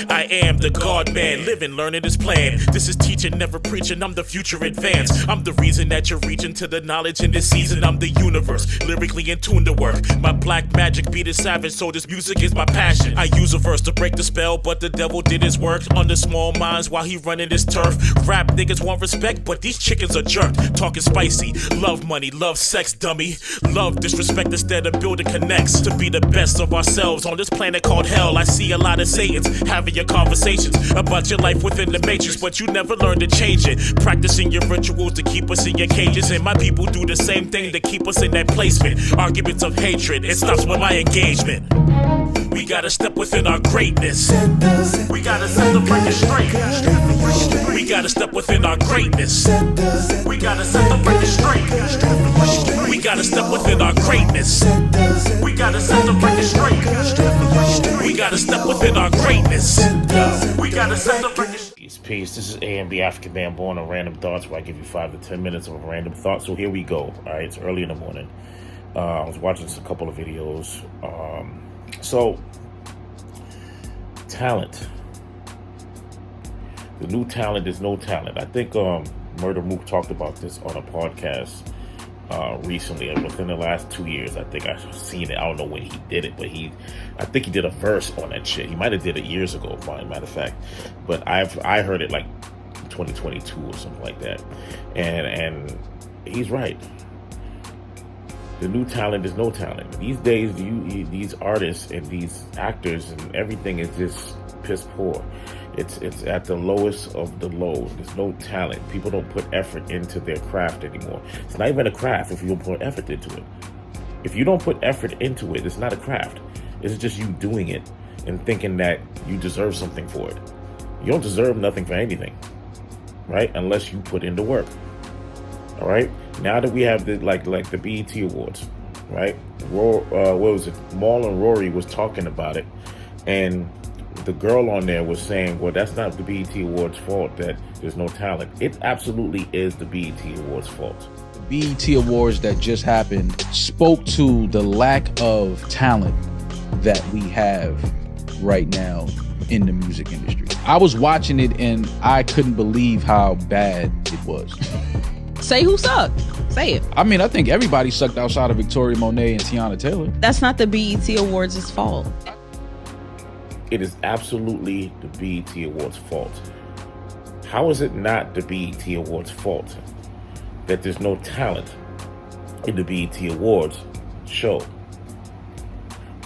I am the God man, living, learning his plan. This is teaching, never preaching, I'm the future advance. I'm the reason that you're reaching to the knowledge in this season. I'm the universe, lyrically in tune to work. My black magic beat is savage, so this music is my passion. I use a verse to break the spell, but the devil did his work on the small minds while he running his turf. Rap niggas want respect, but these chickens are jerked. Talking spicy, love money, love sex, dummy. Love disrespect instead of building connects. To be the best of ourselves on this planet called hell. I see a lot of Satans having your conversations about your life within the matrix, but you never learn to change it. Practicing your rituals to keep us in your cages, and my people do the same thing to keep us in that placement. Arguments of hatred, it stops with my engagement. We gotta step within our greatness. We gotta set the record straight. We gotta step within our greatness. We gotta set the record straight. We gotta step within our greatness. We gotta set the record straight. We gotta step within our greatness. We gotta set the record straight. Peace. This is A&B African Man Born on Random Thoughts, where I give you 5 to 10 minutes of a random thought. So here we go. All right, it's early in the morning. I was watching a couple of videos. So, talent. The new talent is no talent. I think Murder Mook talked about this on a podcast recently, and within the last 2 years. I think I've seen it. I don't know when he did it, but I think he did a verse on that shit. He might have did it years ago, matter of fact. But I heard it like 2022 or something like that. And he's right. The new talent is no talent. These days, these artists and these actors and everything is just piss poor. It's at the lowest of the low. There's no talent. People don't put effort into their craft anymore. It's not even a craft if you don't put effort into it. If you don't put effort into it, it's not a craft. It's just you doing it and thinking that you deserve something for it. You don't deserve nothing for anything, right? Unless you put in the work. All right. Now that we have the like the BET Awards, right? What was it? Maul and Rory was talking about it, and the girl on there was saying, "Well, that's not the BET Awards' fault that there's no talent." It absolutely is the BET Awards' fault. The BET Awards that just happened spoke to the lack of talent that we have right now in the music industry. I was watching it and I couldn't believe how bad it was. Say who sucked. Say it. I mean, I think everybody sucked outside of Victoria Monet and Tiana Taylor. That's not the BET Awards' fault. It is absolutely the BET Awards' fault. How is it not the BET Awards' fault that there's no talent in the BET Awards show?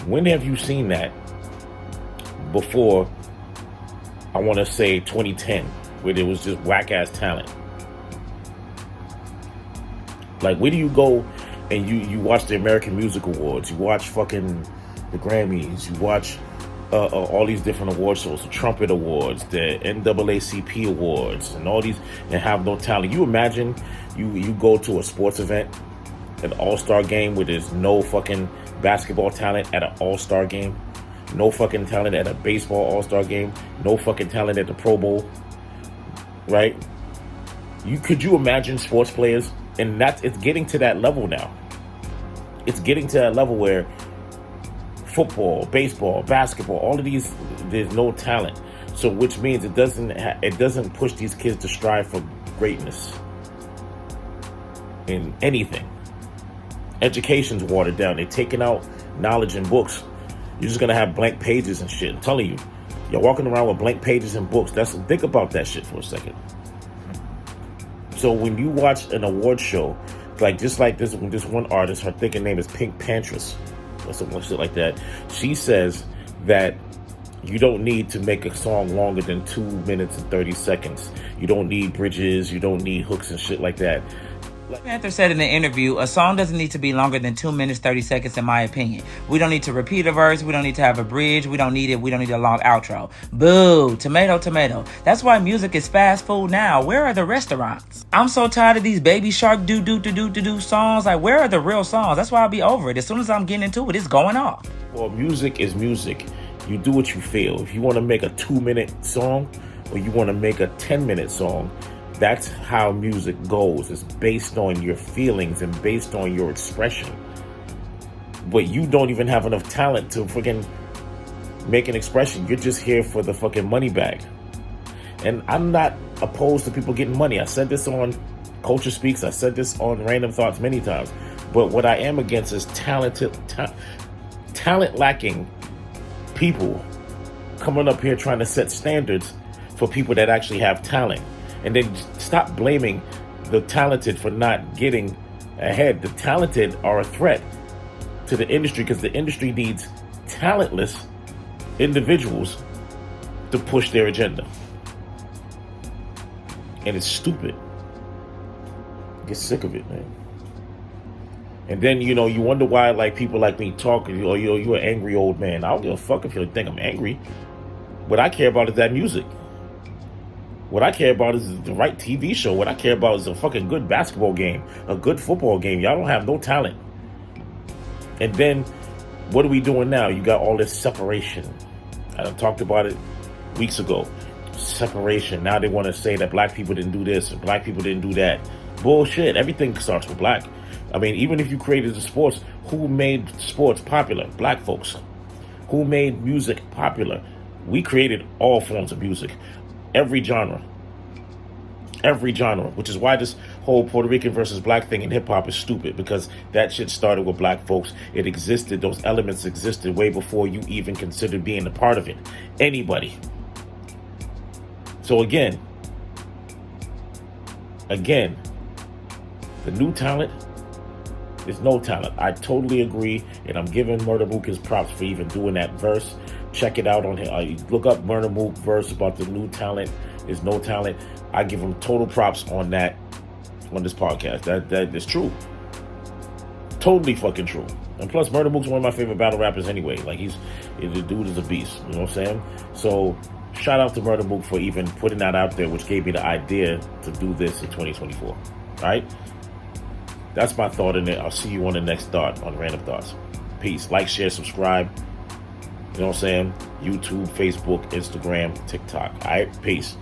When have you seen that before, I want to say 2010, where there was just whack-ass talent? Like, where do you go and you watch the American Music Awards, you watch fucking the Grammys, you watch all these different award shows, the Trumpet Awards, the NAACP Awards, and all these, and have no talent. You imagine you go to a sports event, an all-star game where there's no fucking basketball talent at an all-star game, no fucking talent at a baseball all-star game, no fucking talent at the Pro Bowl, right? Could you imagine sports players? And it's getting to that level now. It's getting to that level where football, baseball, basketball, all of these, there's no talent. So which means it doesn't push these kids to strive for greatness in anything. Education's watered down. They're taking out knowledge in books. You're just gonna have blank pages and shit. I'm telling you, you're walking around with blank pages and books. Think about that shit for a second. So when you watch an award show, just like this one artist, her thinking name is Pink Pantress, or something shit like that. She says that you don't need to make a song longer than 2 minutes and 30 seconds. You don't need bridges. You don't need hooks and shit like that. Panther said in an interview, a song doesn't need to be longer than 2 minutes, 30 seconds, in my opinion. We don't need to repeat a verse. We don't need to have a bridge. We don't need it. We don't need a long outro. Boo. Tomato, tomato. That's why music is fast food now. Where are the restaurants? I'm so tired of these Baby Shark do songs. Like, where are the real songs? That's why I'll be over it. As soon as I'm getting into it, it's going off. Well, music is music. You do what you feel. If you want to make a 2-minute song or you want to make a 10-minute song, That's how music goes. It's based on your feelings and based on your expression. But you don't even have enough talent to freaking make an expression. You're just here for the fucking money bag. And I'm not opposed to people getting money. I said this on Culture Speaks. I said this on Random Thoughts many times. But what I am against is talent lacking people coming up here trying to set standards for people that actually have talent. And then stop blaming the talented for not getting ahead. The talented are a threat to the industry because the industry needs talentless individuals to push their agenda. And it's stupid. Get sick of it, man. And then, you wonder why, like, people like me talk, or you're an angry old man. I don't give a fuck if you think I'm angry. What I care about is that music. What I care about is the right TV show. What I care about is a fucking good basketball game, a good football game. Y'all don't have no talent. And then, what are we doing now? You got all this separation. I talked about it weeks ago. Separation. Now they want to say that black people didn't do this and black people didn't do that. Bullshit. Everything starts with black. I mean, even if you created the sports, who made sports popular? Black folks. Who made music popular? We created all forms of music. Every genre. Every genre. Which is why this whole Puerto Rican versus black thing in hip-hop is stupid. Because that shit started with black folks. It existed. Those elements existed way before you even considered being a part of it. Anybody. So again, the new talent is no talent. I totally agree, and I'm giving Murder Mook his props for even doing that verse. Check it out on him. Look up Murder Mook verse about the new talent is no talent. I give him total props on that on this podcast. That is true. Totally fucking true. And plus, Murder Mook's one of my favorite battle rappers anyway. Like, the dude is a beast. You know what I'm saying? So, shout out to Murder Mook for even putting that out there, which gave me the idea to do this in 2024. All right? That's my thought in it. I'll see you on the next thought on Random Thoughts. Peace. Like, share, subscribe. You know what I'm saying? YouTube, Facebook, Instagram, TikTok. All right? Peace.